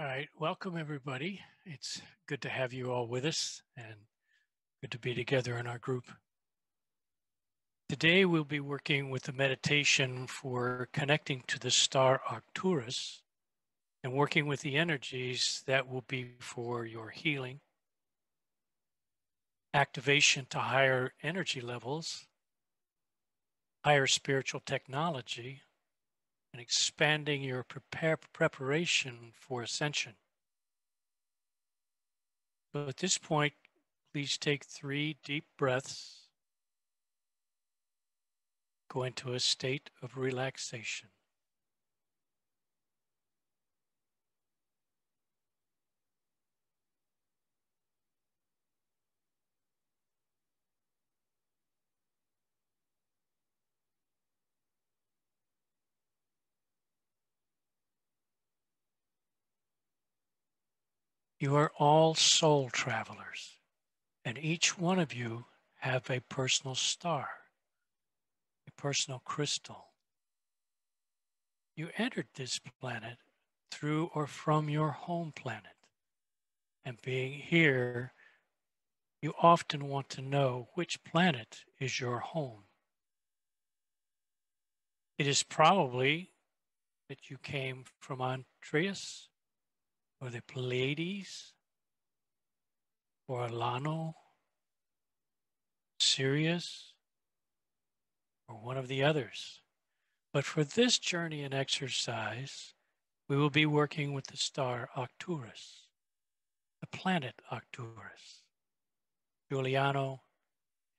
All right, welcome everybody. It's good to have you all with us and good to be together in our group. Today we'll be working with the meditation for connecting to the star Arcturus and working with the energies that will be for your healing, activation to higher energy levels, higher spiritual technology, and expanding your preparation for ascension. So at this point, please take 3 deep breaths. Go into a state of relaxation. You are all soul travelers, and each one of you have a personal star, a personal crystal. You entered this planet through or from your home planet, and being here, you often want to know which planet is your home. It is probably that you came from Arcturus, or the Pleiades, or Alano, Sirius, or one of the others. But for this journey and exercise, we will be working with the star Arcturus, the planet Arcturus, Giuliano,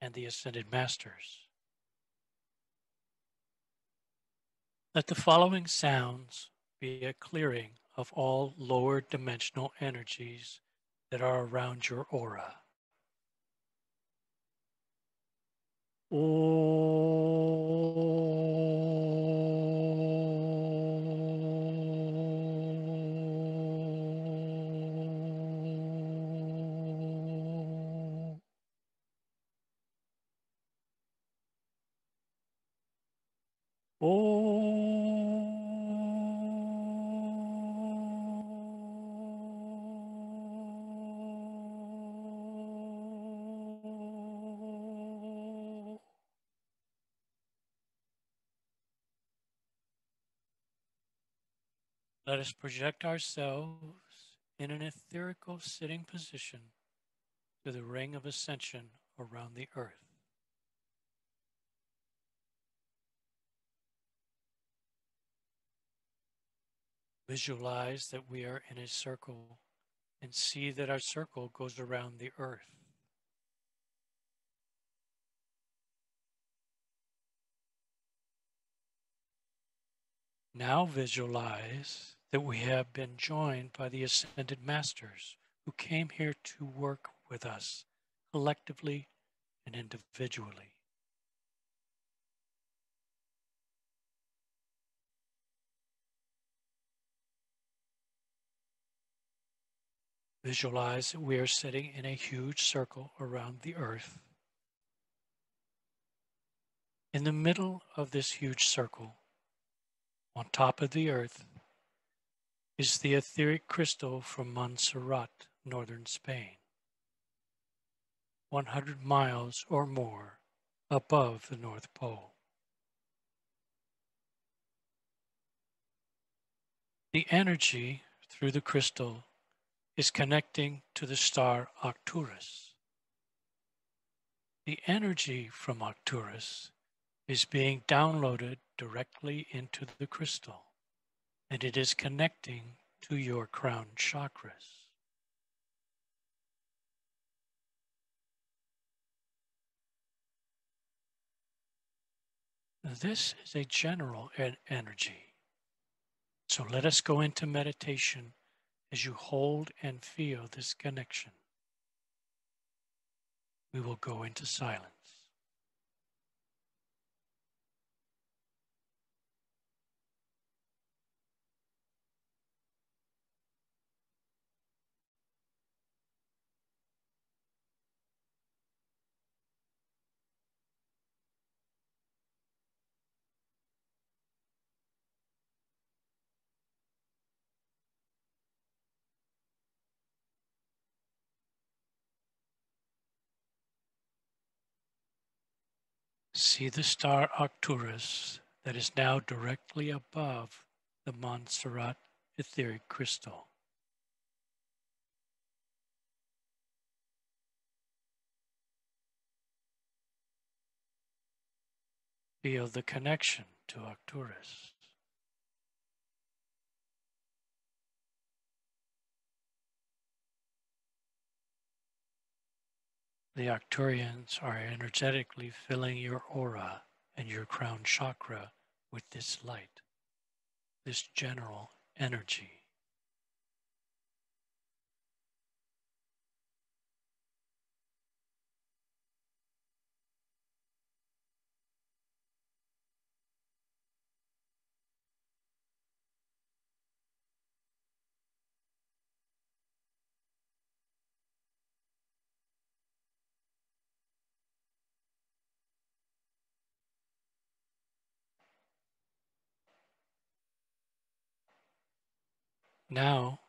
and the Ascended Masters. Let the following sounds be a clearing of all lower dimensional energies that are around your aura. Let us project ourselves in an etherical sitting position to the ring of ascension around the earth. Visualize that we are in a circle and see that our circle goes around the earth. Now visualize that we have been joined by the Ascended Masters who came here to work with us collectively and individually. Visualize that we are sitting in a huge circle around the earth. In the middle of this huge circle, on top of the earth, is the etheric crystal from Montserrat, northern Spain, 100 miles or more above the North Pole. The energy through the crystal is connecting to the star Arcturus. The energy from Arcturus is being downloaded directly into the crystal, and it is connecting to your crown chakras. This is a general energy. So let us go into meditation as you hold and feel this connection. We will go into silence. See the star Arcturus that is now directly above the Montserrat etheric crystal. Feel the connection to Arcturus. The Arcturians are energetically filling your aura and your crown chakra with this light, this general energy. Now,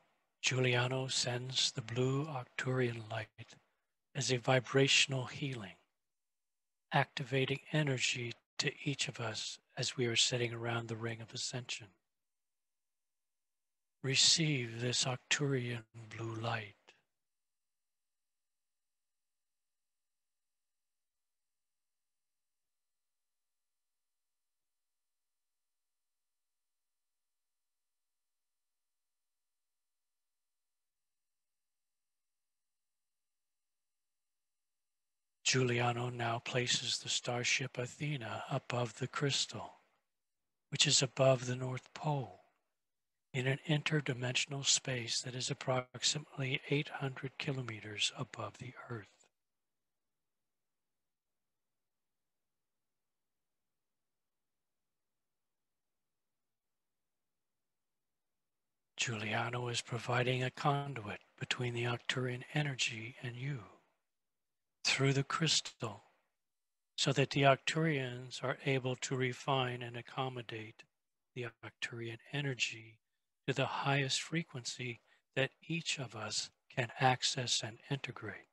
Giuliano sends the blue Arcturian light as a vibrational healing, activating energy to each of us as we are sitting around the ring of ascension. Receive this Arcturian blue light. Giuliano now places the starship Athena above the crystal, which is above the North Pole, in an interdimensional space that is approximately 800 kilometers above the Earth. Giuliano is providing a conduit between the Arcturian energy and you through the crystal, so that the Arcturians are able to refine and accommodate the Arcturian energy to the highest frequency that each of us can access and integrate.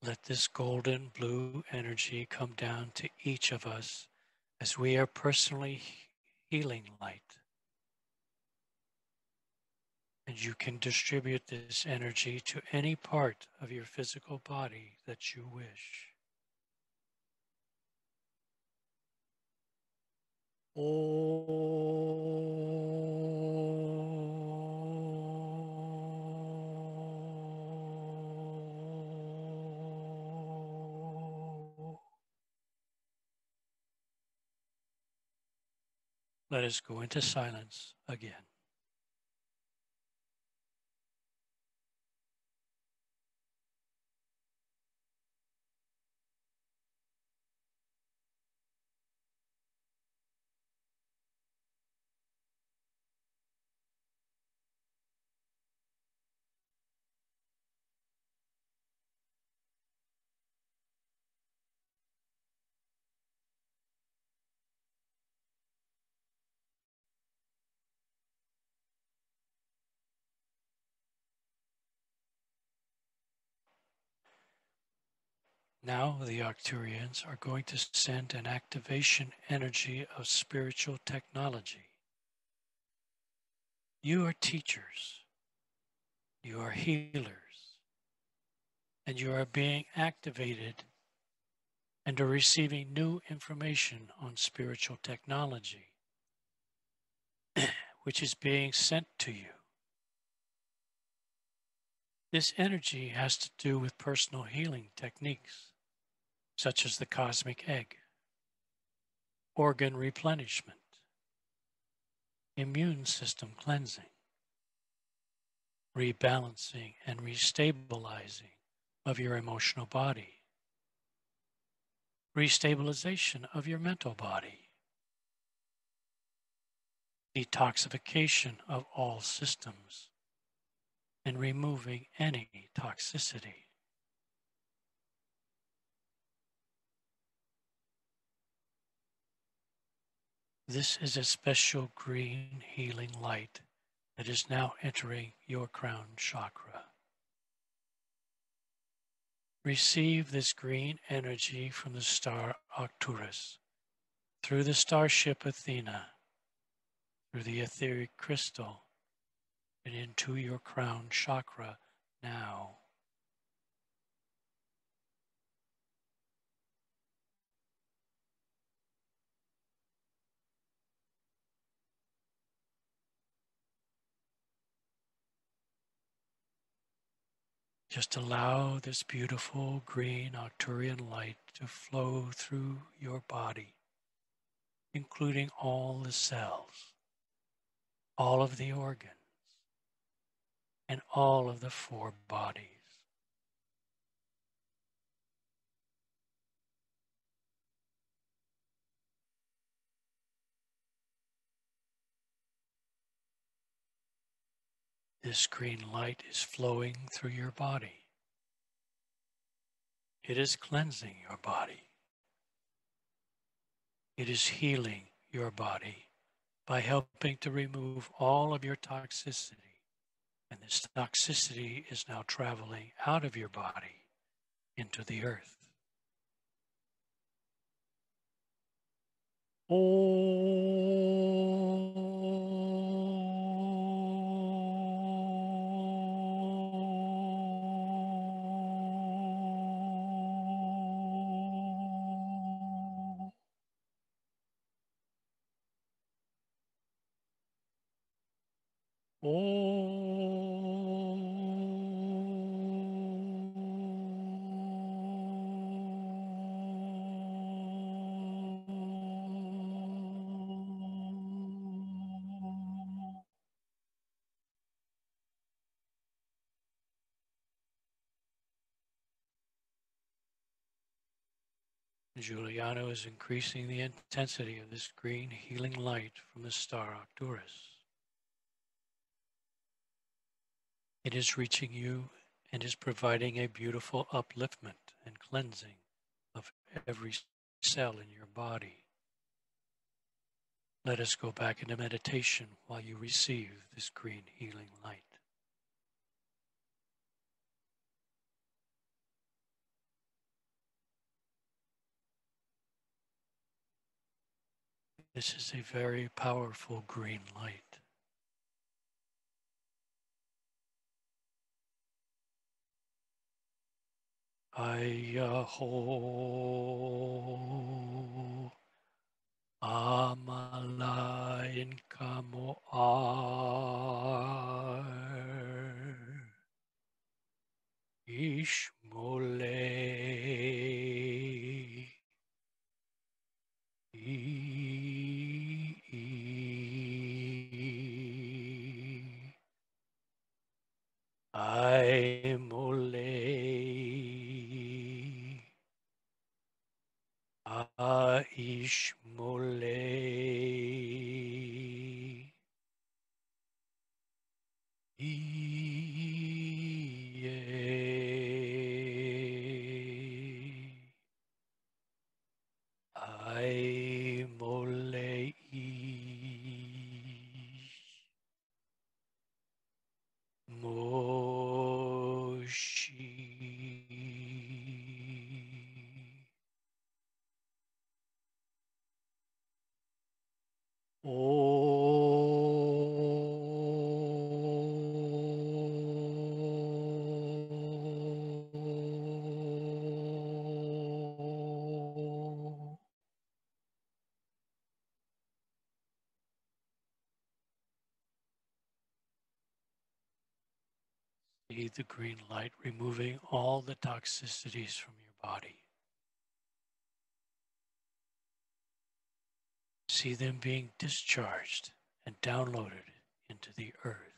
Let this golden blue energy come down to each of us as we are personally healing light. And you can distribute this energy to any part of your physical body that you wish. Let us go into silence again. Now the Arcturians are going to send an activation energy of spiritual technology. You are teachers, you are healers, and you are being activated and are receiving new information on spiritual technology, which is being sent to you. This energy has to do with personal healing techniques, such as the cosmic egg, organ replenishment, immune system cleansing, rebalancing and restabilizing of your emotional body, restabilization of your mental body, detoxification of all systems, and removing any toxicity. This is a special green healing light that is now entering your crown chakra. Receive this green energy from the star Arcturus, through the starship Athena, through the etheric crystal, and into your crown chakra now. Just allow this beautiful green Arcturian light to flow through your body, including all the cells, all of the organs, and all of the four bodies. This green light is flowing through your body. It is cleansing your body. It is healing your body by helping to remove all of your toxicity. And this toxicity is now traveling out of your body into the earth. Giuliano is increasing the intensity of this green healing light from the star Arcturus. It is reaching you and is providing a beautiful upliftment and cleansing of every cell in your body. Let us go back into meditation while you receive this green healing light. This is a very powerful green light. Ayaho Amalayan Kamo Ar Ishmole I mole Aish mole I mole Moshi See the green light removing all the toxicities from your body. See them being discharged and downloaded into the earth.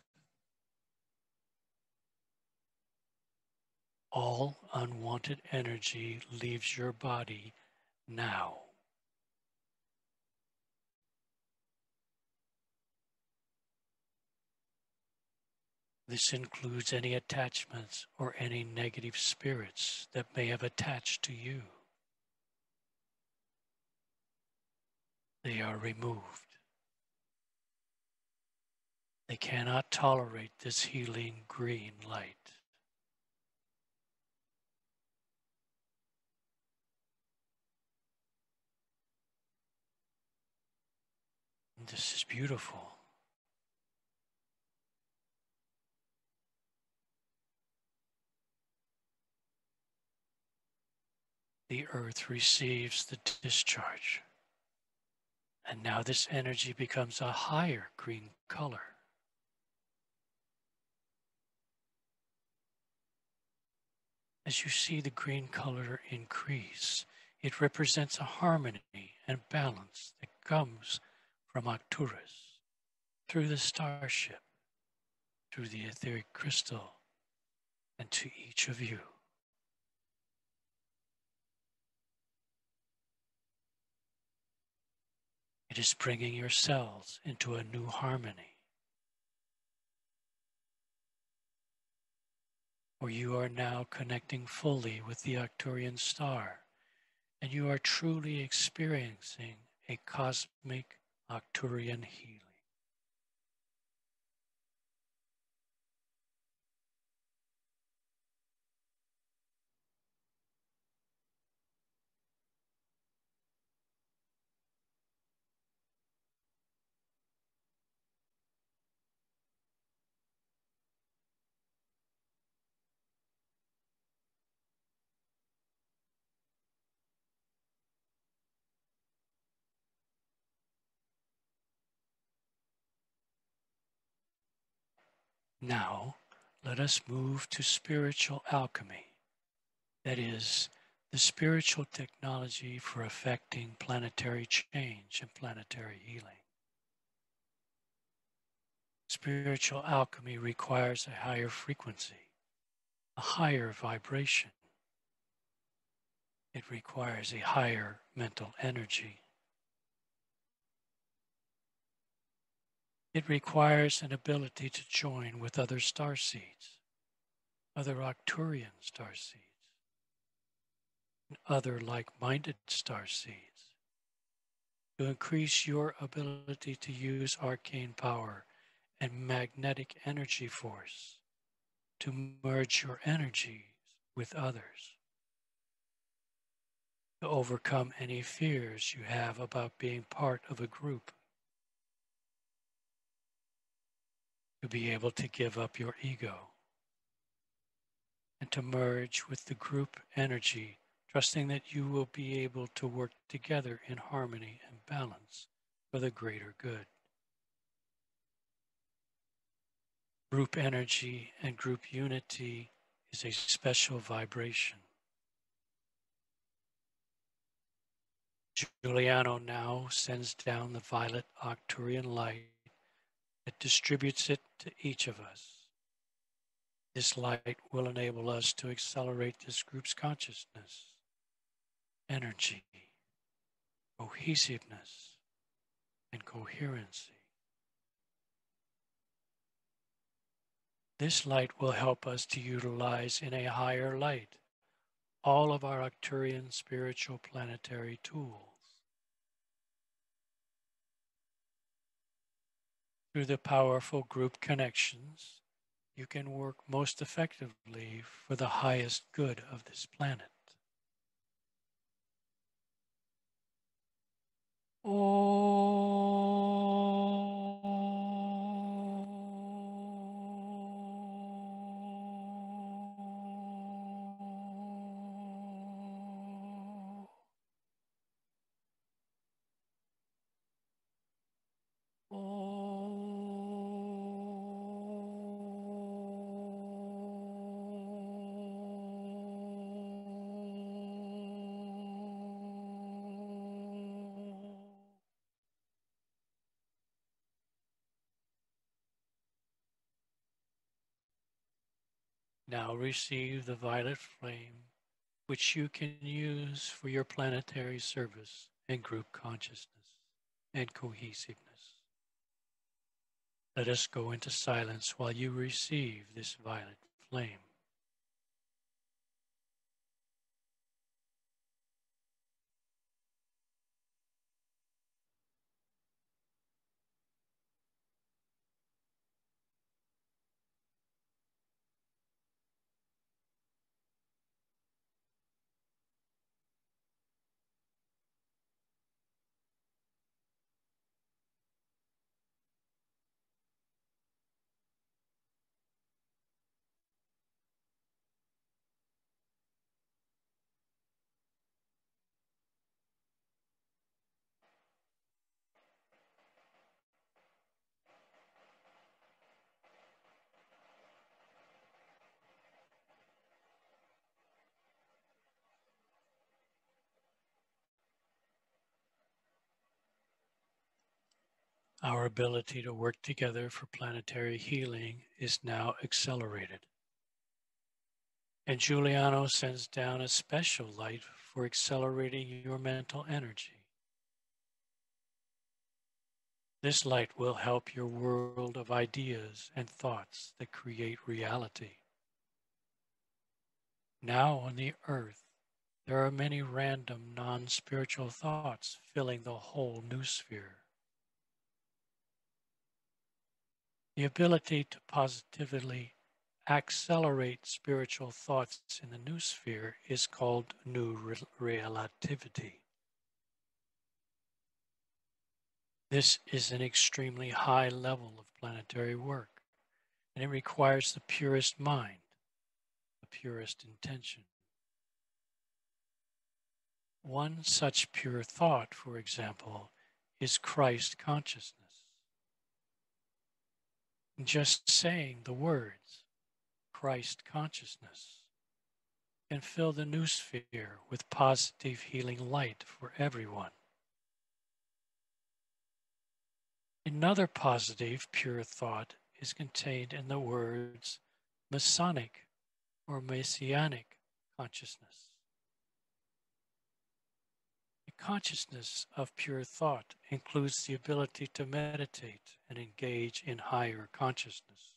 All unwanted energy leaves your body now. This includes any attachments or any negative spirits that may have attached to you. They are removed. They cannot tolerate this healing green light. This is beautiful. The earth receives the discharge. And now this energy becomes a higher green color. As you see the green color increase, it represents a harmony and balance that comes from Arcturus, through the starship, through the etheric crystal, and to each of you. It is bringing your cells into a new harmony, where you are now connecting fully with the Arcturian star, and you are truly experiencing a cosmic Arcturian healing. Now, let us move to spiritual alchemy. That is, the spiritual technology for affecting planetary change and planetary healing. Spiritual alchemy requires a higher frequency, a higher vibration. It requires a higher mental energy. It requires an ability to join with other starseeds, other Arcturian starseeds, and other like-minded starseeds, to increase your ability to use arcane power and magnetic energy force to merge your energies with others, to overcome any fears you have about being part of a group, to be able to give up your ego, and to merge with the group energy, trusting that you will be able to work together in harmony and balance for the greater good. Group energy and group unity is a special vibration. Giuliano now sends down the violet Arcturian light that distributes it to each of us. This light will enable us to accelerate this group's consciousness, energy, cohesiveness, and coherency. This light will help us to utilize in a higher light all of our Arcturian spiritual planetary tools. Through the powerful group connections, you can work most effectively for the highest good of this planet. Now receive the violet flame, which you can use for your planetary service and group consciousness and cohesiveness. Let us go into silence while you receive this violet flame. Our ability to work together for planetary healing is now accelerated. And Giuliano sends down a special light for accelerating your mental energy. This light will help your world of ideas and thoughts that create reality. Now on the earth, there are many random non-spiritual thoughts filling the whole noosphere. The ability to positively accelerate spiritual thoughts in the noosphere is called new relativity. This is an extremely high level of planetary work, and it requires the purest mind, the purest intention. One such pure thought, for example, is Christ consciousness. Just saying the words, Christ consciousness, can fill the noosphere with positive healing light for everyone. Another positive, pure thought is contained in the words Masonic or Messianic consciousness. The consciousness of pure thought includes the ability to meditate and engage in higher consciousness.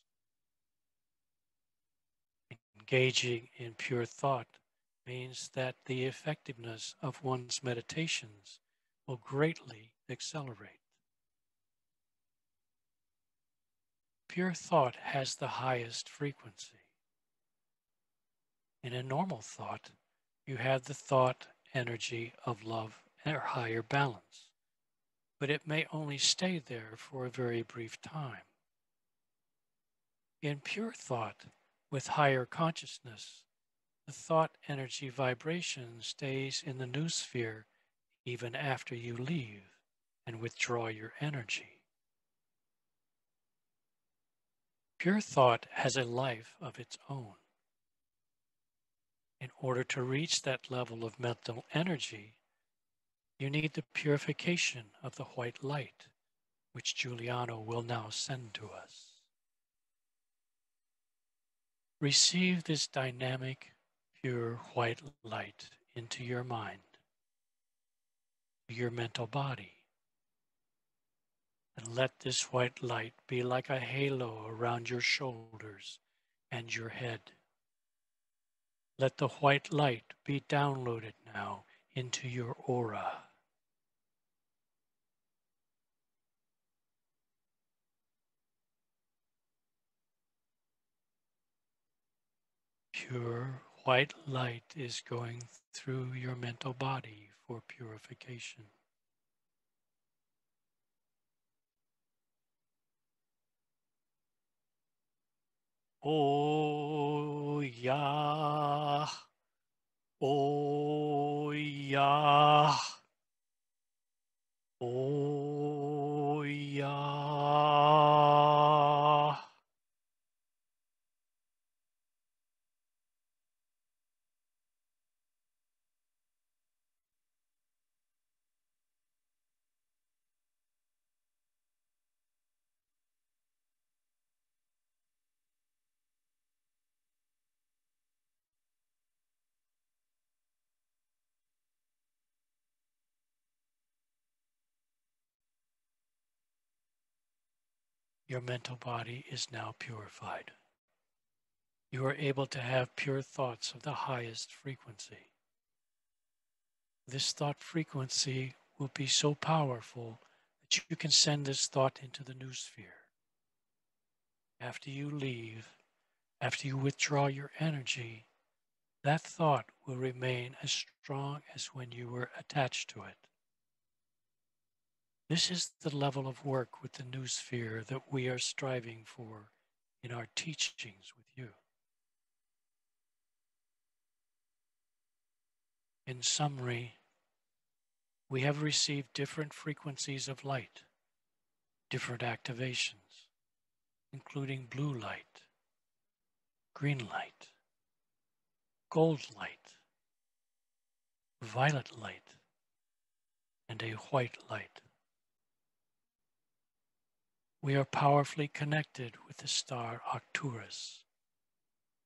Engaging in pure thought means that the effectiveness of one's meditations will greatly accelerate. Pure thought has the highest frequency. In a normal thought, you have the thought energy of love or higher balance, but it may only stay there for a very brief time. In pure thought, with higher consciousness, the thought energy vibration stays in the noosphere even after you leave and withdraw your energy. Pure thought has a life of its own. In order to reach that level of mental energy, you need the purification of the white light, which Giuliano will now send to us. Receive this dynamic, pure white light into your mind, your mental body, and let this white light be like a halo around your shoulders and your head. Let the white light be downloaded now into your aura. Pure white light is going through your mental body for purification. Oh yeah. Oh yeah. Oh yeah. Your mental body is now purified. You are able to have pure thoughts of the highest frequency. This thought frequency will be so powerful that you can send this thought into the noosphere. After you leave, after you withdraw your energy, that thought will remain as strong as when you were attached to it. This is the level of work with the noosphere that we are striving for in our teachings with you. In summary, we have received different frequencies of light, different activations, including blue light, green light, gold light, violet light, and a white light. We are powerfully connected with the star Arcturus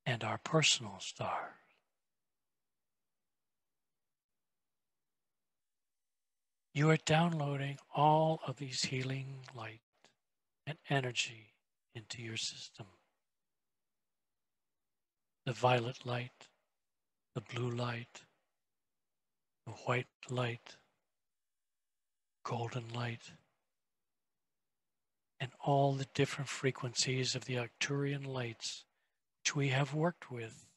and our personal star. You are downloading all of these healing light and energy into your system. The violet light, the blue light, the white light, golden light, and all the different frequencies of the Arcturian lights which we have worked with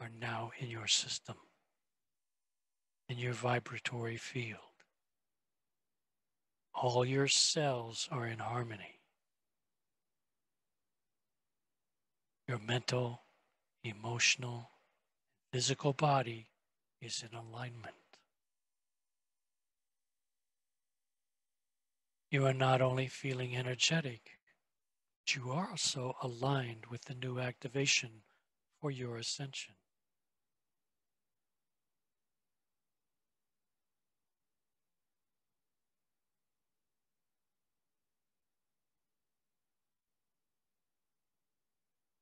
are now in your system, in your vibratory field. All your cells are in harmony. Your mental, emotional, physical body is in alignment. You are not only feeling energetic, but you are also aligned with the new activation for your ascension.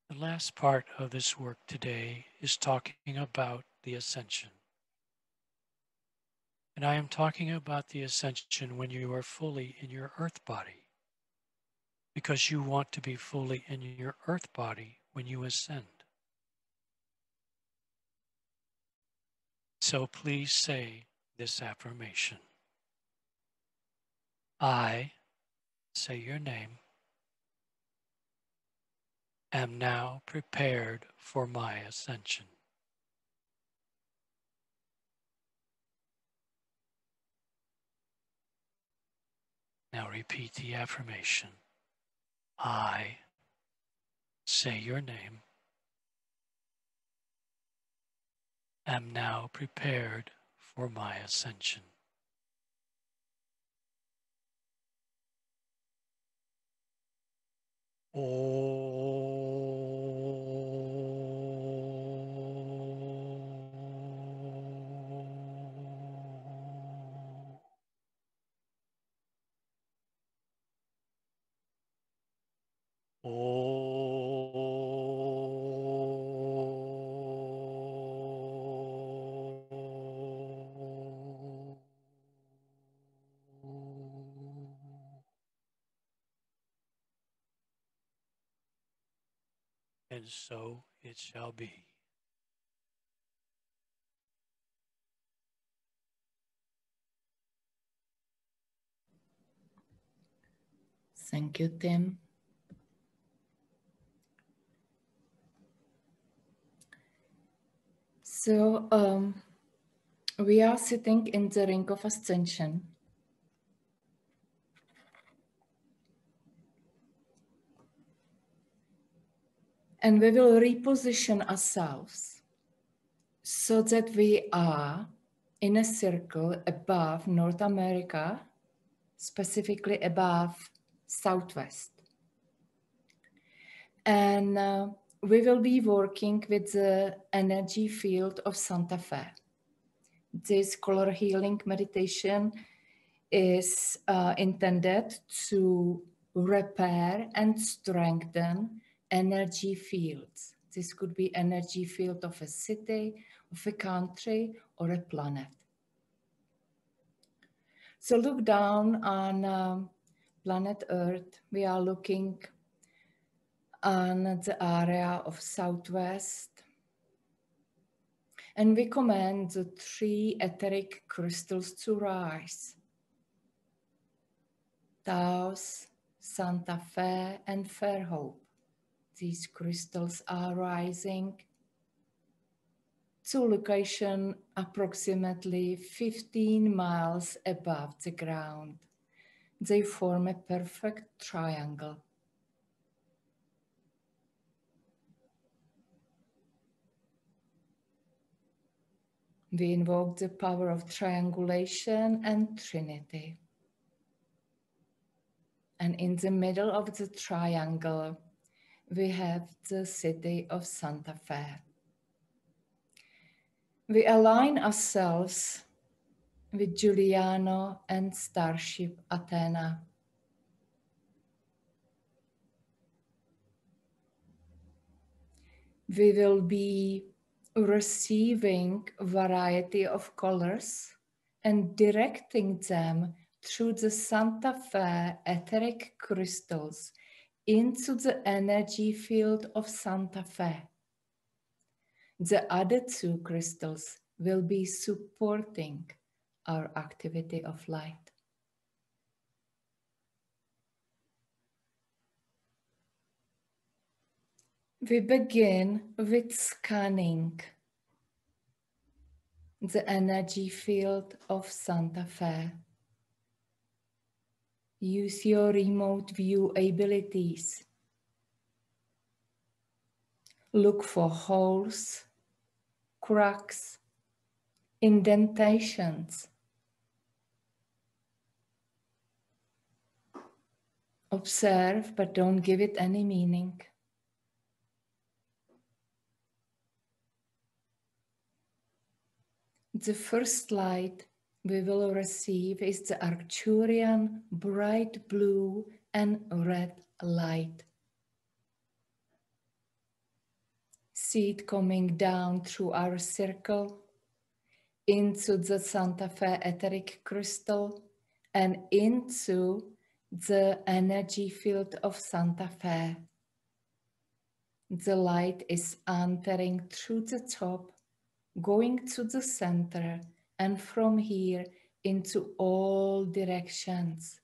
The last part of this work today is talking about the ascension. And I am talking about the ascension when you are fully in your earth body, because you want to be fully in your earth body when you ascend. So please say this affirmation. I, say your name, am now prepared for my ascension. Now repeat the affirmation. I, say your name, am now prepared for my ascension. And so it shall be. Thank you, Tim. So we are sitting in the ring of ascension. And we will reposition ourselves so that we are in a circle above North America, specifically above Southwest. And we will be working with the energy field of Santa Fe. This color healing meditation is intended to repair and strengthen energy fields. This could be energy field of a city, of a country, or a planet. So look down on planet Earth. We are looking on the area of Southwest. And we command the 3 etheric crystals to rise. Doux, Santa Fe, and Fairhope. These crystals are rising to location approximately 15 miles above the ground. They form a perfect triangle. We invoke the power of triangulation and Trinity. And in the middle of the triangle, we have the city of Santa Fe. We align ourselves with Giuliano and Starship Athena. We will be receiving a variety of colors and directing them through the Santa Fe etheric crystals into the energy field of Santa Fe. The other two crystals will be supporting our activity of light. We begin with scanning the energy field of Santa Fe. Use your remote view abilities. Look for holes, cracks, indentations. Observe, but don't give it any meaning. The first light we will receive is the Arcturian bright blue and red light. See it coming down through our circle into the Santa Fe etheric crystal and into the energy field of Santa Fe. The light is entering through the top, going to the center, and from here into all directions.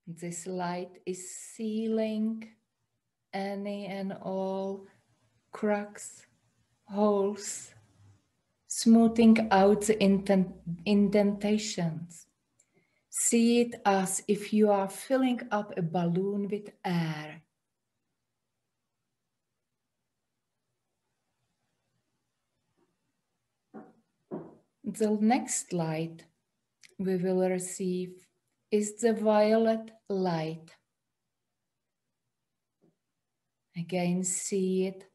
This light is sealing any and all cracks, holes, smoothing out the indentations. See it as if you are filling up a balloon with air. The next light we will receive is the violet light. Again, see it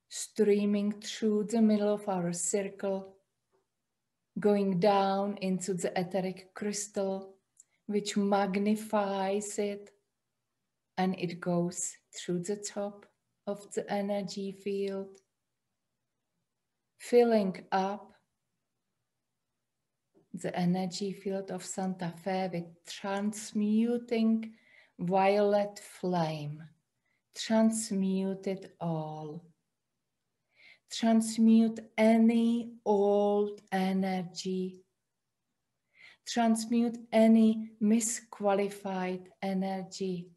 streaming through the middle of our circle, going down into the etheric crystal, which magnifies it, and it goes through the top of the energy field, filling up the energy field of Santa Fe with transmuting violet flame. Transmute it all. Transmute any old energy. Transmute any misqualified energy.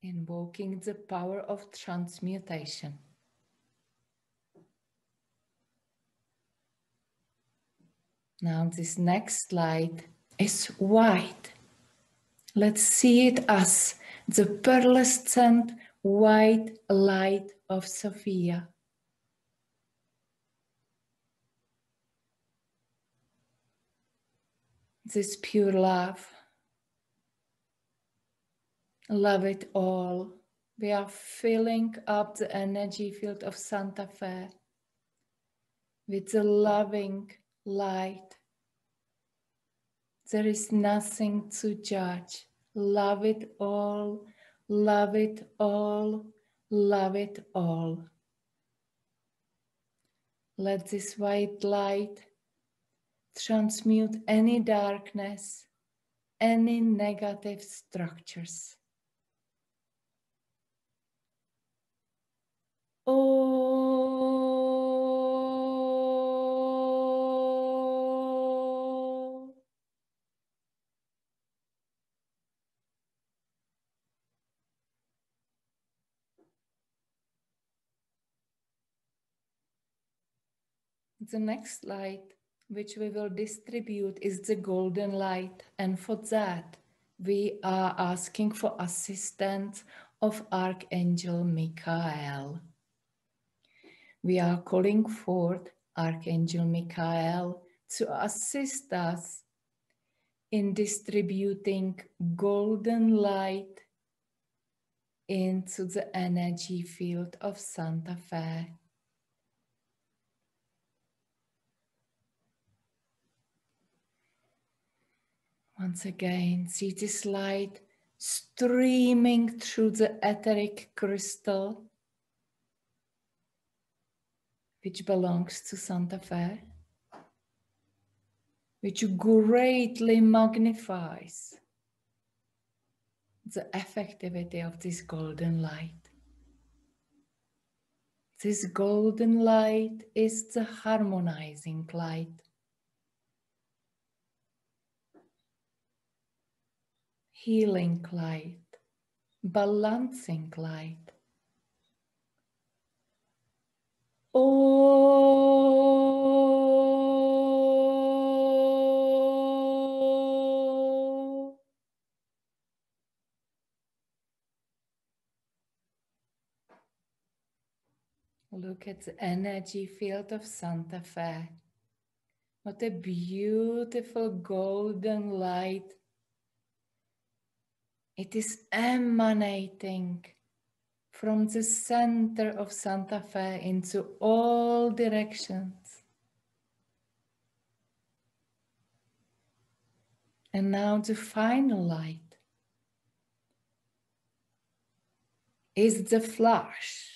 Invoking the power of transmutation. Now this next light is white. Let's see it as the pearlescent white light of Sophia. This pure love. Love it all. We are filling up the energy field of Santa Fe with the loving light. There is nothing to judge. Love it all, love it all, love it all. Let this white light transmute any darkness, any negative structures. Oh. The next light which we will distribute, is the golden light. And for that, we are asking for assistance of Archangel Michael. We are calling forth Archangel Michael to assist us in distributing golden light into the energy field of Santa Fe. Once again, see this light streaming through the etheric crystal, which belongs to Santa Fe, which greatly magnifies the effectivity of this golden light. This golden light is the harmonizing light, healing light, balancing light. Oh, look at the energy field of Santa Fe. What a beautiful golden light. It is emanating from the center of Santa Fe into all directions. And now the final light is the flash.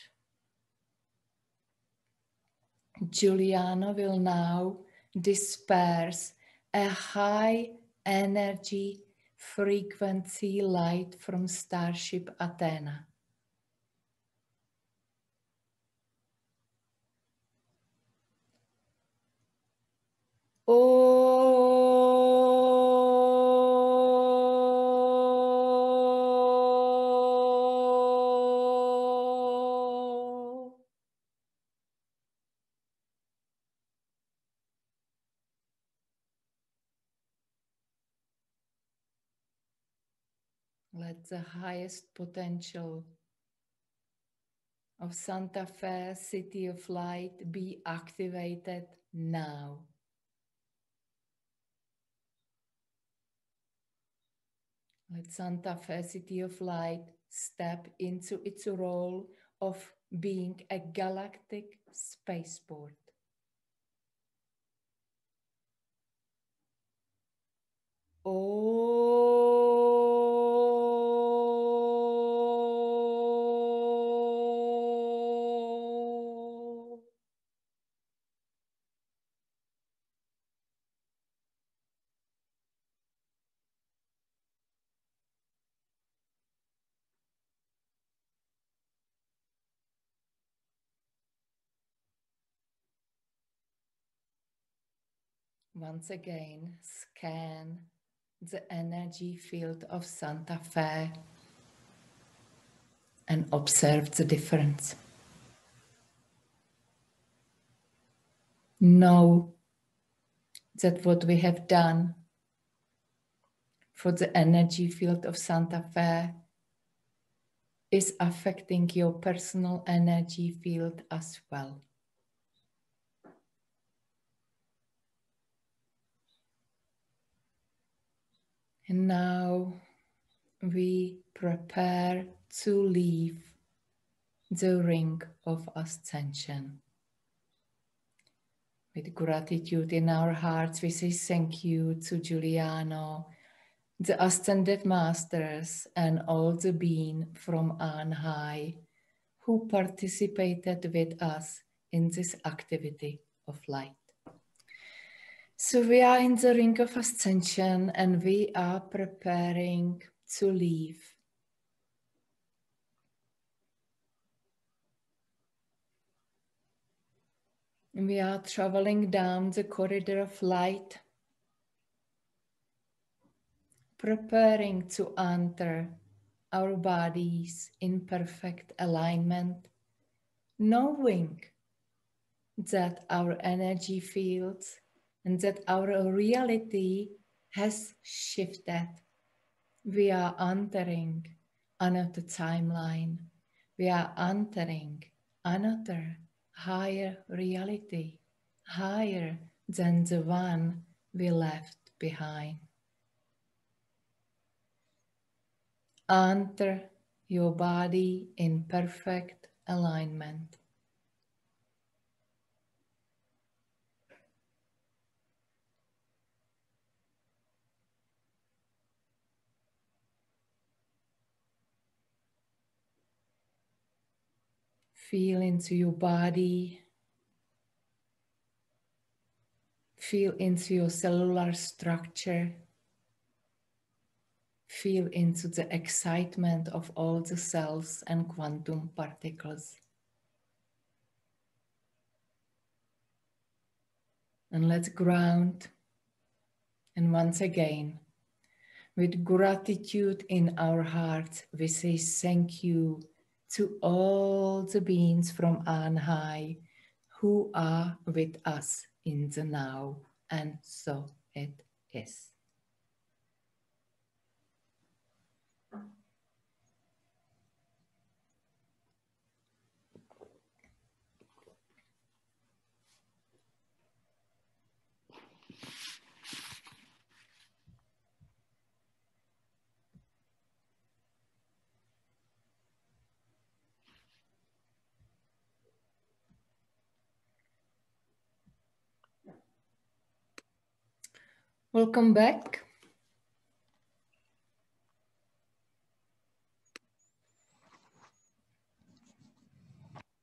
Giuliano will now disperse a high energy frequency light from Starship Athena. Oh. Let the highest potential of Santa Fe, City of Light, be activated now. Let Santa Fe, City of Light, step into its role of being a galactic spaceport. Oh. Once again, scan the energy field of Santa Fe and observe the difference. Know that what we have done for the energy field of Santa Fe is affecting your personal energy field as well. And now we prepare to leave the ring of ascension. With gratitude in our hearts, we say thank you to Giuliano, the ascended masters, and all the beings from on high who participated with us in this activity of light. So we are in the ring of ascension and we are preparing to leave. We are traveling down the corridor of light, preparing to enter our bodies in perfect alignment, knowing that our energy fields and that our reality has shifted. We are entering another timeline. We are entering another higher reality, higher than the one we left behind. Enter your body in perfect alignment. Feel into your body. Feel into your cellular structure. Feel into the excitement of all the cells and quantum particles. And let's ground. And once again, with gratitude in our hearts, we say thank you to all the beings from on high who are with us in the now. And so it is. Welcome back.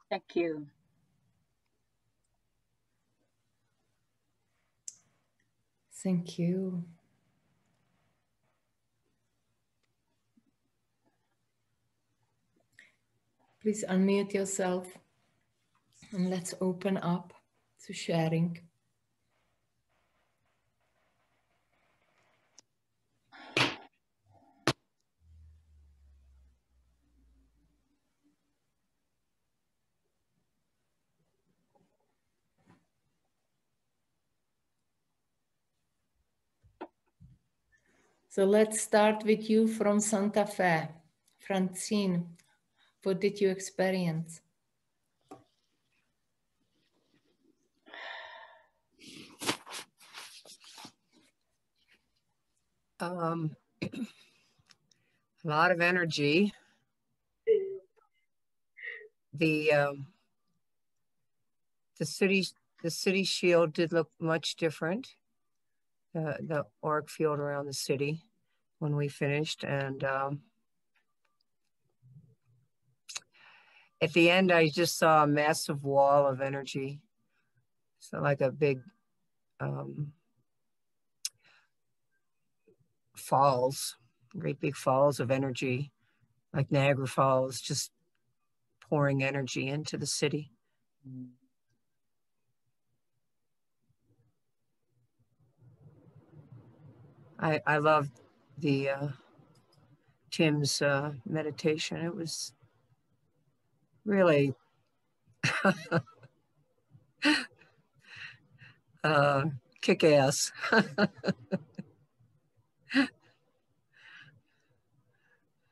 Thank you. Thank you. Please unmute yourself and let's open up to sharing. So let's start with you from Santa Fe. Francine, what did you experience? A lot of energy. The city shield did look much different. The auric field around the city when we finished, and at the end, I just saw a massive wall of energy. So like a big falls, great big falls of energy, like Niagara Falls, just pouring energy into the city. I loved the Tim's meditation. It was really kick ass.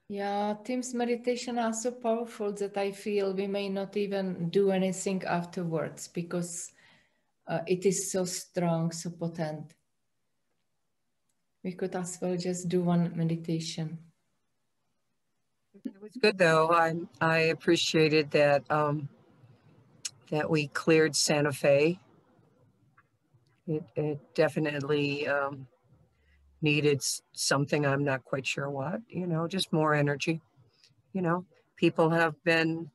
Yeah, Tim's meditation are so powerful that I feel we may not even do anything afterwards because it is so strong, so potent. We could as well just do one meditation. It was good though. I appreciated that that we cleared Santa Fe. It definitely needed something. I'm not quite sure what. You know, just more energy. You know, people have been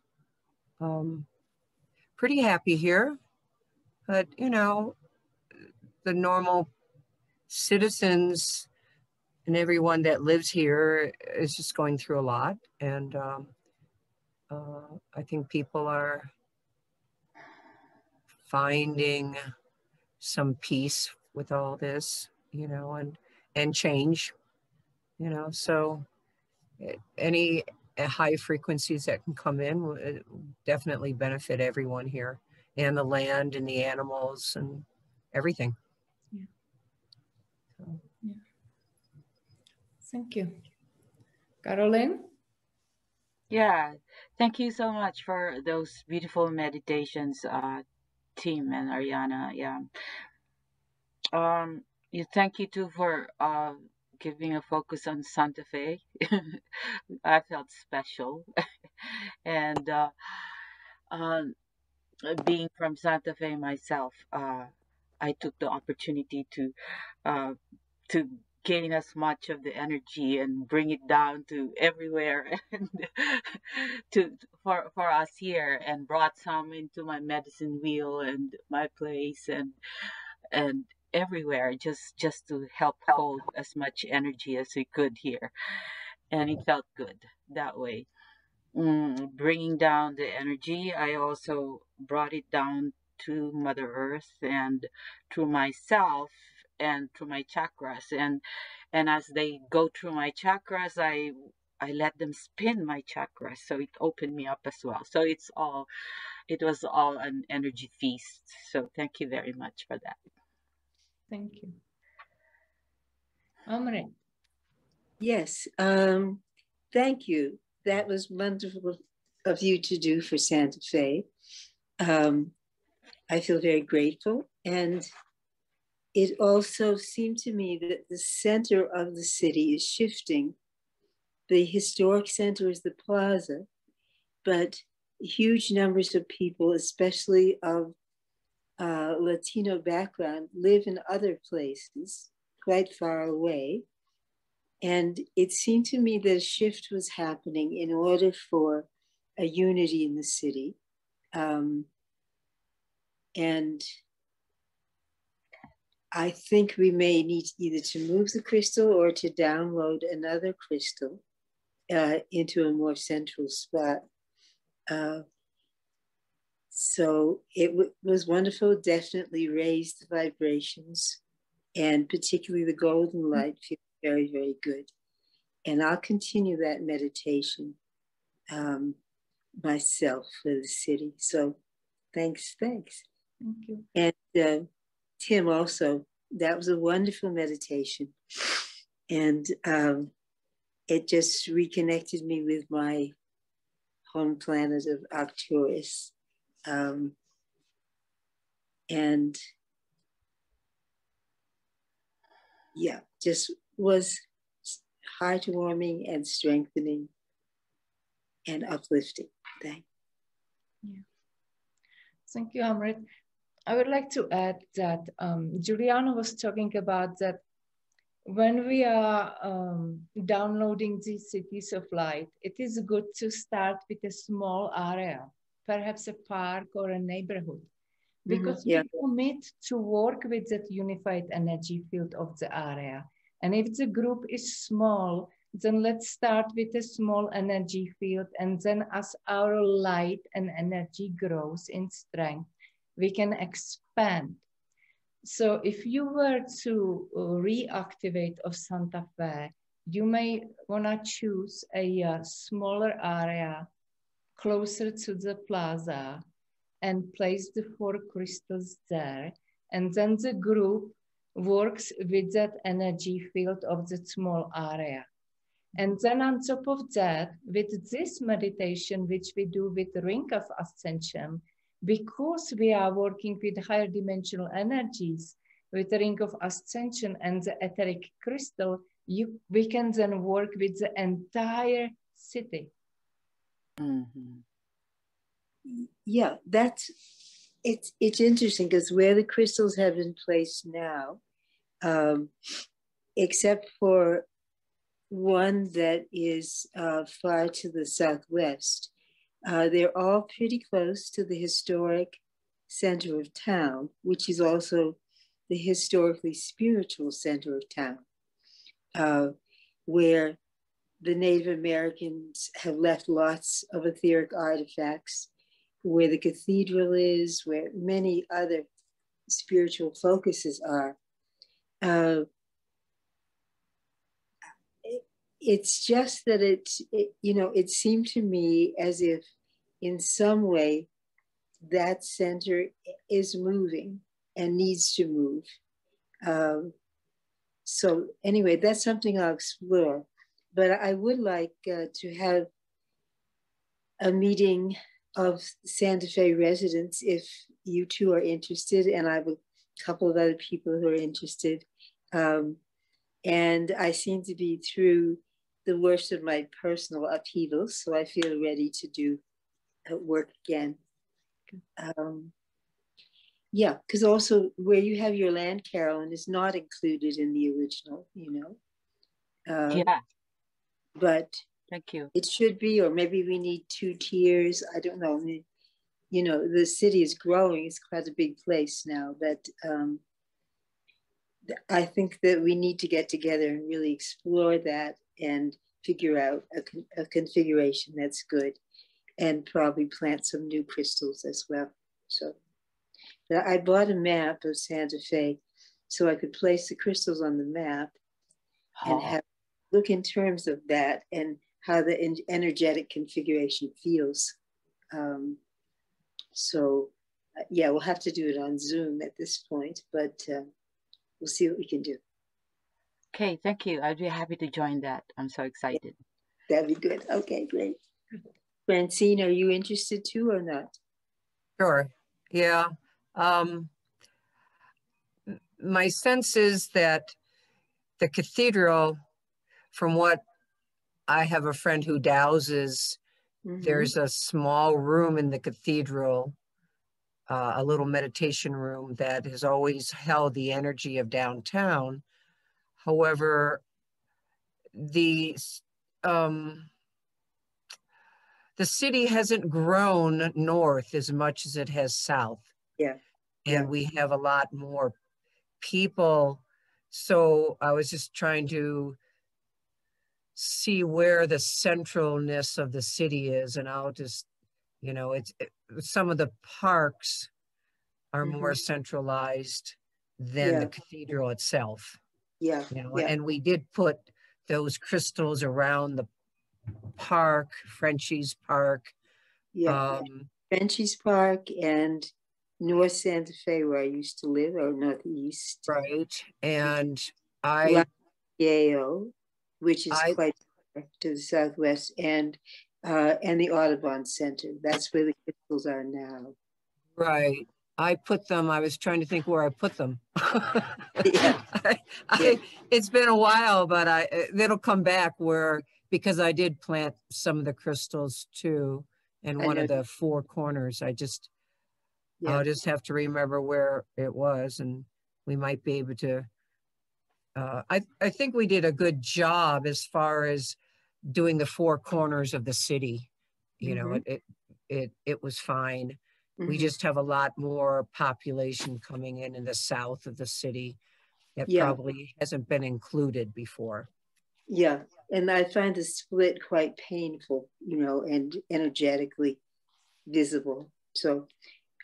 pretty happy here, but you know, the normal citizens and everyone that lives here is just going through a lot, and I think people are finding some peace with all this, you know, and change, you know. So any high frequencies that can come in will definitely benefit everyone here, and the land and the animals and everything. So. Yeah. Thank you. Caroline? Yeah, thank you so much for those beautiful meditations, Tim and Ariana. Yeah. Um, thank you too for giving a focus on Santa Fe. I felt special, and um, being from Santa Fe myself, I took the opportunity uh, to gain as much of the energy and bring it down to everywhere and to for us here, and brought some into my medicine wheel and my place, and everywhere, just to help hold as much energy as we could here, and it felt good that way. Bringing down the energy, I also brought it down to Mother Earth and through myself and through my chakras, and as they go through my chakras, I let them spin my chakras, so it opened me up as well. So it was all an energy feast. So thank you very much for that. Thank you. Amrit? Yes, thank you. That was wonderful of you to do for Santa Fe. I feel very grateful. And it also seemed to me that the center of the city is shifting. The historic center is the plaza, but huge numbers of people, especially of Latino background, live in other places quite far away. And it seemed to me that a shift was happening in order for a unity in the city. And I think we may need either to move the crystal or to download another crystal into a more central spot. So it was wonderful, definitely raised the vibrations, and particularly the golden light feels very, very good. And I'll continue that meditation myself for the city. So thanks. Thank you. And Tim also, that was a wonderful meditation. And it just reconnected me with my home planet of Arcturus. And yeah, just was heartwarming and strengthening and uplifting. Thank you. Yeah. Thank you, Amrit. I would like to add that Juliana was talking about that when we are downloading these cities of light, it is good to start with a small area, perhaps a park or a neighborhood, because we commit to work with that unified energy field of the area. And if the group is small, then let's start with a small energy field. And then as our light and energy grows in strength, we can expand. So if you were to reactivate of Santa Fe, you may want to choose a smaller area closer to the plaza and place the 4 crystals there. And then the group works with that energy field of the small area. And then on top of that, with this meditation, which we do with the Ring of Ascension, because we are working with higher dimensional energies, with the Ring of Ascension and the etheric crystal, we can then work with the entire city. Mm-hmm. Yeah, it's interesting because where the crystals have been placed now, except for one that is far to the southwest, they're all pretty close to the historic center of town, which is also the historically spiritual center of town, where the Native Americans have left lots of etheric artifacts, where the cathedral is, where many other spiritual focuses are. It's just that it seemed to me as if in some way that center is moving and needs to move. So anyway, that's something I'll explore. But I would like to have a meeting of Santa Fe residents if you two are interested, and I have a couple of other people who are interested. And I seem to be through the worst of my personal upheavals, so I feel ready to do work again. Yeah, because also where you have your land, Carolyn, is not included in the original, you know. Yeah, But thank you. it should be, or maybe we need 2 tiers. I don't know. I mean, you know, the city is growing. It's quite a big place now, but I think that we need to get together and really explore that and figure out a configuration that's good, and probably plant some new crystals as well. So I bought a map of Santa Fe so I could place the crystals on the map and have look in terms of that and how the energetic configuration feels. So yeah, we'll have to do it on Zoom at this point, but we'll see what we can do. Okay, thank you. I'd be happy to join that. I'm so excited. That'd be good. Okay, great. Francine, are you interested too or not? Sure. Yeah. My sense is that the cathedral, from what I have a friend who douses, there's a small room in the cathedral, a little meditation room that has always held the energy of downtown. However, the city hasn't grown north as much as it has south. Yeah. And we have a lot more people. So I was just trying to see where the centralness of the city is. And I'll just, you know, some of the parks are more centralized than the cathedral itself. Yeah. You know, and we did put those crystals around the park, Frenchie's Park. Yeah. Frenchie's Park and North Santa Fe, where I used to live, or Northeast. Right. And Yale, which is quite to the southwest, and the Audubon Center. That's where the crystals are now. Right. I put them, I was trying to think where I put them. It's been a while, but it'll come back because I did plant some of the crystals too in one of the 4 corners. I'll just have to remember where it was, and we might be able to. I think we did a good job as far as doing the 4 corners of the city. You know, it was fine. We just have a lot more population coming in the south of the city that probably hasn't been included before. Yeah, and I find the split quite painful, you know, and energetically visible. So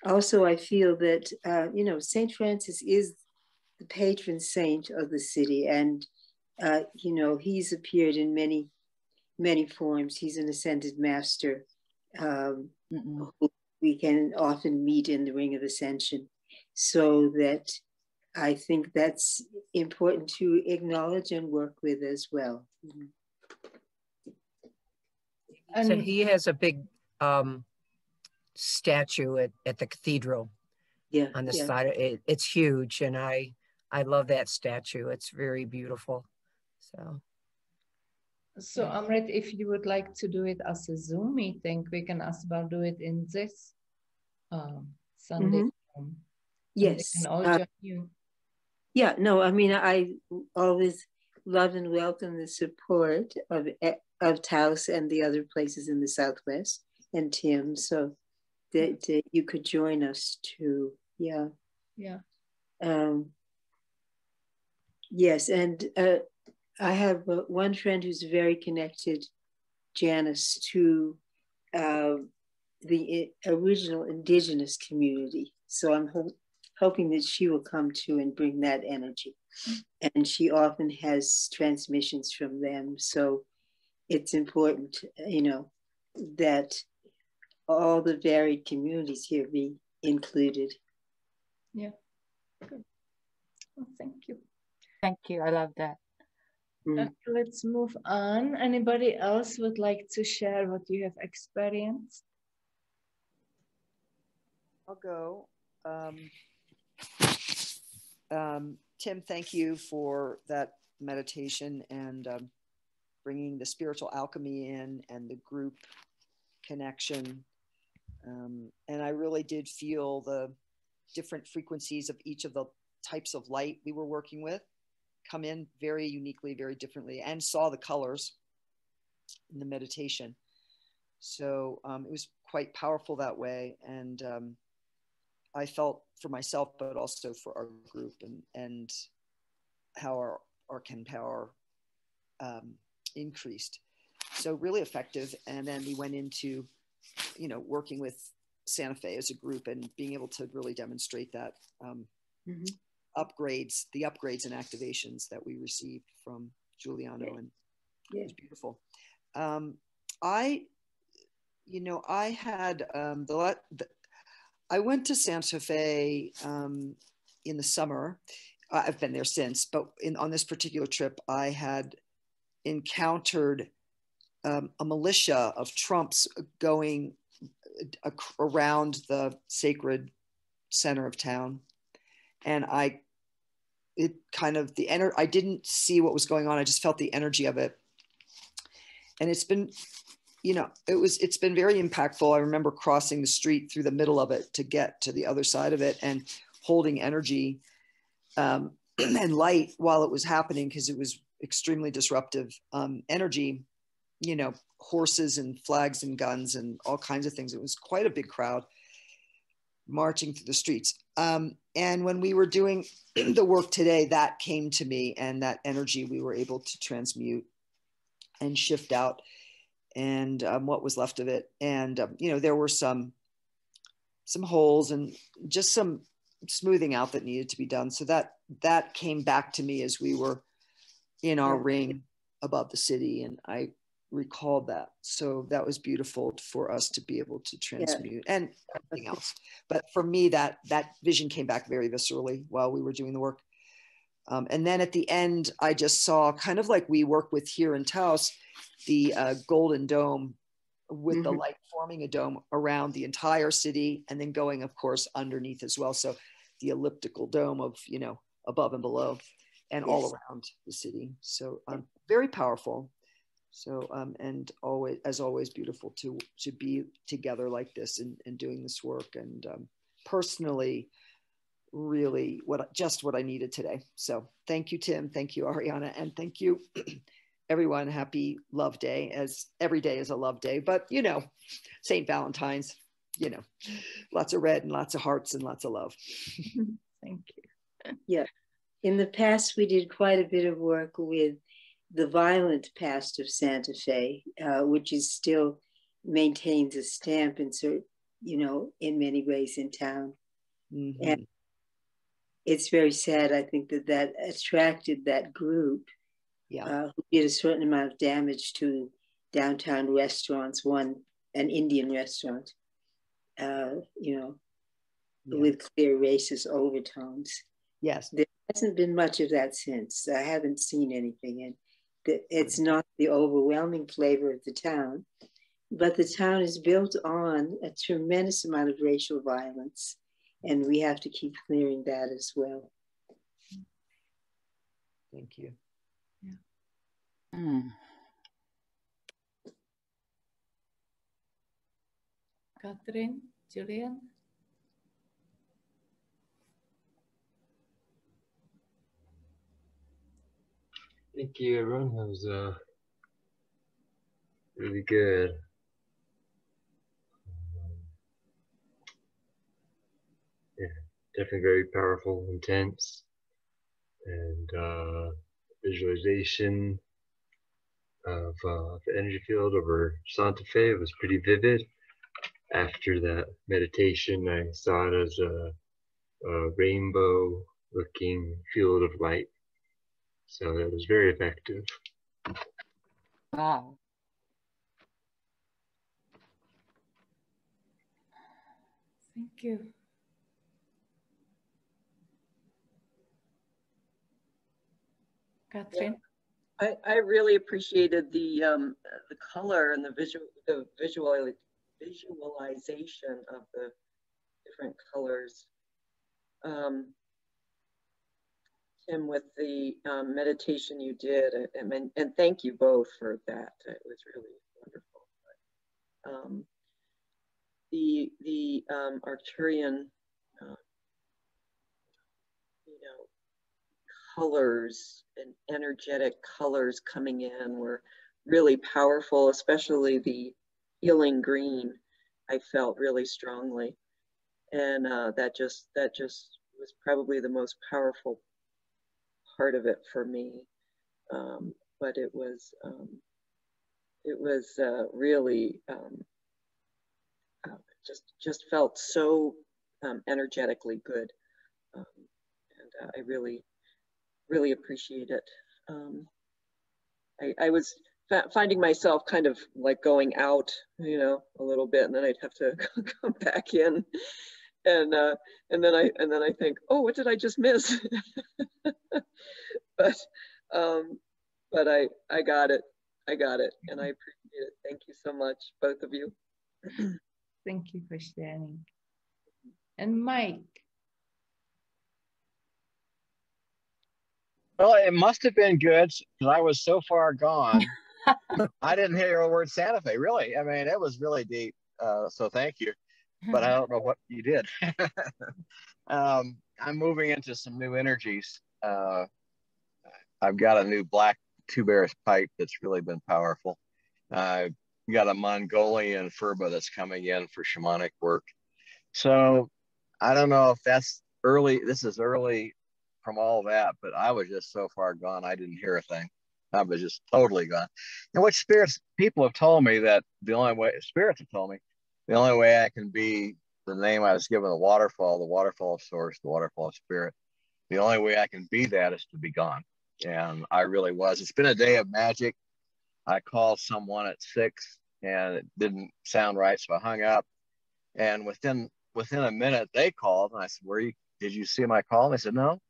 also I feel that, you know, St. Francis is the patron saint of the city. And, you know, he's appeared in many, many forms. He's an ascended master who we can often meet in the Ring of Ascension. So that I think that's important to acknowledge and work with as well. And so he has a big statue at the cathedral on the side. It's huge, and I love that statue. It's very beautiful. So Amrit, if you would like to do it as a Zoom meeting, we can ask about do it in this Sunday. Yes. And all join you. Yeah, no, I mean, I always love and welcome the support of Taos and the other places in the Southwest and Tim, so that you could join us too. Yeah. Yeah. Yes, and I have one friend who's very connected, Janice, to the original indigenous community. So I'm hoping that she will come too and bring that energy. And she often has transmissions from them. So it's important, you know, that all the varied communities here be included. Yeah. Good. Well, thank you. Thank you. I love that. Mm. Okay, let's move on. Anybody else would like to share what you have experienced? I'll go. Tim, thank you for that meditation and bringing the spiritual alchemy in and the group connection. And I really did feel the different frequencies of each of the types of light we were working with come in very uniquely, very differently, and saw the colors in the meditation. So it was quite powerful that way. And I felt for myself, but also for our group and how our Arcane power increased. So really effective. And then we went into, working with Santa Fe as a group and being able to really demonstrate that the upgrades and activations that we received from Giuliano, and it was beautiful. I had I went to Santa Fe in the summer. I've been there since, but on this particular trip, I had encountered a militia of Trumps going around the sacred center of town, and I didn't see what was going on. I just felt the energy of it, and it's been, it's been very impactful. I remember crossing the street through the middle of it to get to the other side of it and holding energy and light while it was happening, because it was extremely disruptive energy, horses and flags and guns and all kinds of things. It was quite a big crowd marching through the streets. And when we were doing the work today, that came to me, and that energy we were able to transmute and shift out, and what was left of it. And, there were some holes and just some smoothing out that needed to be done. So that came back to me as we were in our ring above the city, and I recalled that. So that was beautiful for us to be able to transmute and everything else. But for me, that vision came back very viscerally while we were doing the work. And then at the end, I just saw, kind of like we work with here in Taos, the golden dome with the light forming a dome around the entire city, and then going, of course, underneath as well. So the elliptical dome of, above and below and all around the city. So very powerful. So, and always, as always, beautiful to be together like this and doing this work. And personally, really what I needed today. So thank you, Tim. Thank you, Ariana. And thank you, everyone. Happy Love Day, as every day is a love day, but St. Valentine's, lots of red and lots of hearts and lots of love. Thank you. Yeah. In the past, we did quite a bit of work with the violent past of Santa Fe, which is still maintains a stamp in in many ways in town. And it's very sad, I think, that attracted that group who did a certain amount of damage to downtown restaurants, an Indian restaurant, with clear racist overtones. Yes. There hasn't been much of that since. I haven't seen anything. And it's not the overwhelming flavor of the town, but the town is built on a tremendous amount of racial violence, and we have to keep clearing that as well. Thank you. Catherine, Julian? Thank you, everyone. That was really good. Yeah, definitely very powerful, intense, and visualization of the energy field over Santa Fe was pretty vivid. After that meditation, I saw it as a rainbow-looking field of light. So it was very effective. Wow. Thank you. Catherine? I really appreciated the color and the visualization of the different colors. Tim, with the meditation you did, and thank you both for that. It was really wonderful. The Arcturian, colors and energetic colors coming in were really powerful, especially the healing green. I felt really strongly, and that just was probably the most powerful part of it for me. But it was really just felt so energetically good, and I really appreciate it. I was finding myself kind of like going out, a little bit, and then I'd have to come back in, and then I think, oh, what did I just miss? but I got it, and I appreciate it. Thank you so much, both of you. Thank you for sharing. And Mike? Well, it must have been good because I was so far gone. I didn't hear a word Santa Fe, really. I mean, it was really deep. So thank you. But I don't know what you did. I'm moving into some new energies. I've got a new black tuberous pipe that's really been powerful. I've got a Mongolian furba that's coming in for shamanic work. So I don't know if that's early. This is early from all that, but I was just so far gone, I didn't hear a thing. I was just totally gone. And what people have told me that the only way, spirits have told me, the only way I can be the name I was given, the waterfall of source, the waterfall of spirit, the only way I can be that is to be gone. And I really was. It's been a day of magic. I called someone at 6 and it didn't sound right, so I hung up. And within a minute, they called and I said, did you see my call? And they said, no.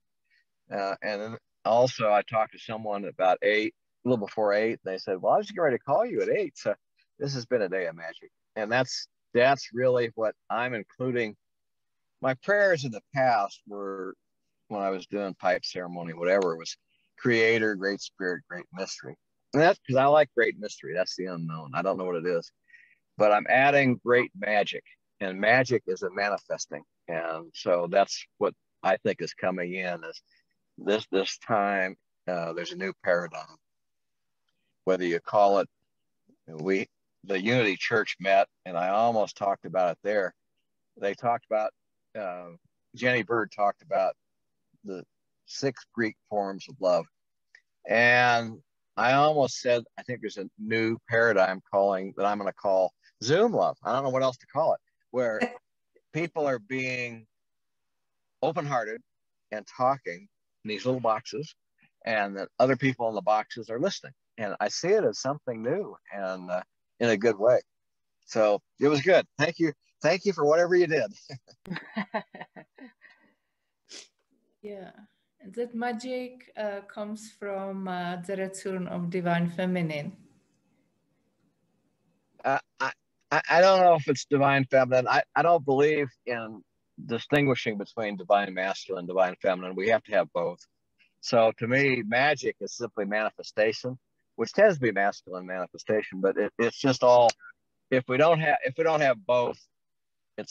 And then also I talked to someone about 8, a little before 8. They said, well, I was getting ready to call you at 8. So this has been a day of magic. And that's really what I'm including. My prayers in the past were, when I was doing pipe ceremony, whatever, it was Creator, Great Spirit, Great Mystery. And that's because I like great mystery. That's the unknown. I don't know what it is. But I'm adding great magic. And magic is a manifesting. And so that's what I think is coming in is this time, there's a new paradigm. Whether you call it, the Unity Church met, and I almost talked about it there. They talked about, Jenny Bird talked about the 6 Greek forms of love. And I almost said, I think there's a new paradigm that I'm going to call Zoom love. I don't know what else to call it, where people are being open-hearted and talking in these little boxes, and that other people in the boxes are listening. And I see it as something new and in a good way. So it was good. Thank you. Thank you for whatever you did. Yeah, that magic comes from the return of divine feminine. I don't know if it's divine feminine. I don't believe in distinguishing between divine masculine and divine feminine. We have to have both. So to me, magic is simply manifestation, which tends to be masculine manifestation, but it's just all, if we don't have both, it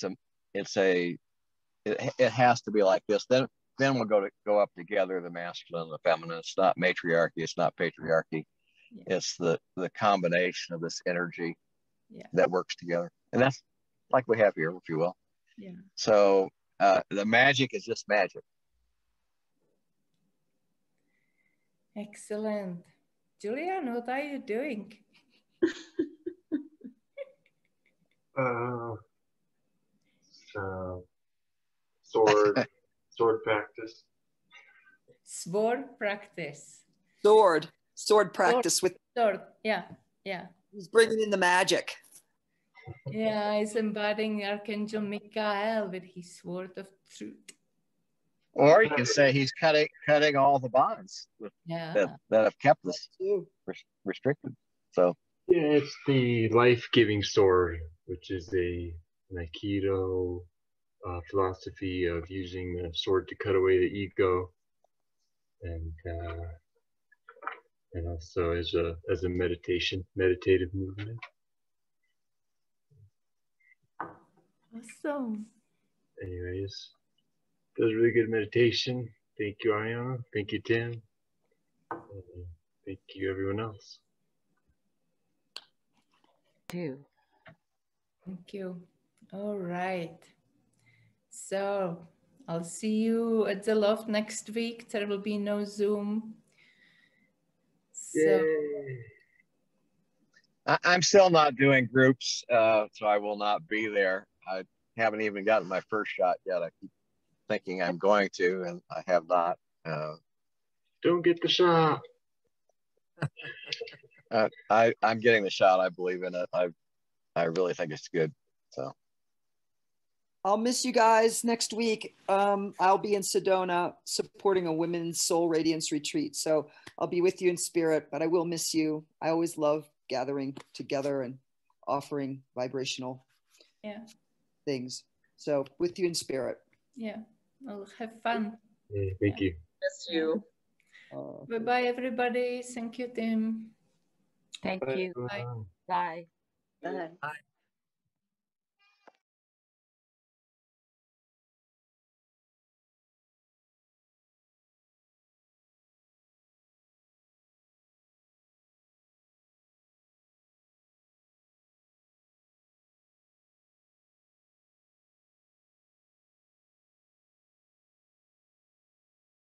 has to be like this. Then we'll go up together, the masculine and the feminine. It's not matriarchy, it's not patriarchy. Yeah. It's the combination of this energy that works together. And that's like we have here, if you will. Yeah. So the magic is just magic. Excellent. Julian, what are you doing? Sword practice. Sword practice. Sword practice with sword. Yeah. He's bringing in the magic. Yeah, he's embodying Archangel Michael with his sword of truth. Or you can say he's cutting all the bonds that have kept us restricted. So yeah, it's the life-giving sword, which is a Aikido philosophy of using the sword to cut away the ego, and also as a meditative movement. Awesome. Anyways, that was a really good meditation. Thank you, Ariana. Thank you, Tim. Thank you, everyone else. Too. Thank you. All right. So I'll see you at the loft next week. There will be no Zoom. So I'm still not doing groups, so I will not be there. I haven't even gotten my first shot yet. I keep thinking I'm going to, and I have not. Don't get the shot. I'm getting the shot. I believe in it. I really think it's good. So I'll miss you guys next week. I'll be in Sedona supporting a women's soul radiance retreat. So I'll be with you in spirit, but I will miss you. I always love gathering together and offering vibrational things. So with you in spirit. Yeah, I'll have fun. Thank you. Miss you. Bye-bye, everybody. Thank you, Tim. Thank you. Bye. Bye. Bye. Bye.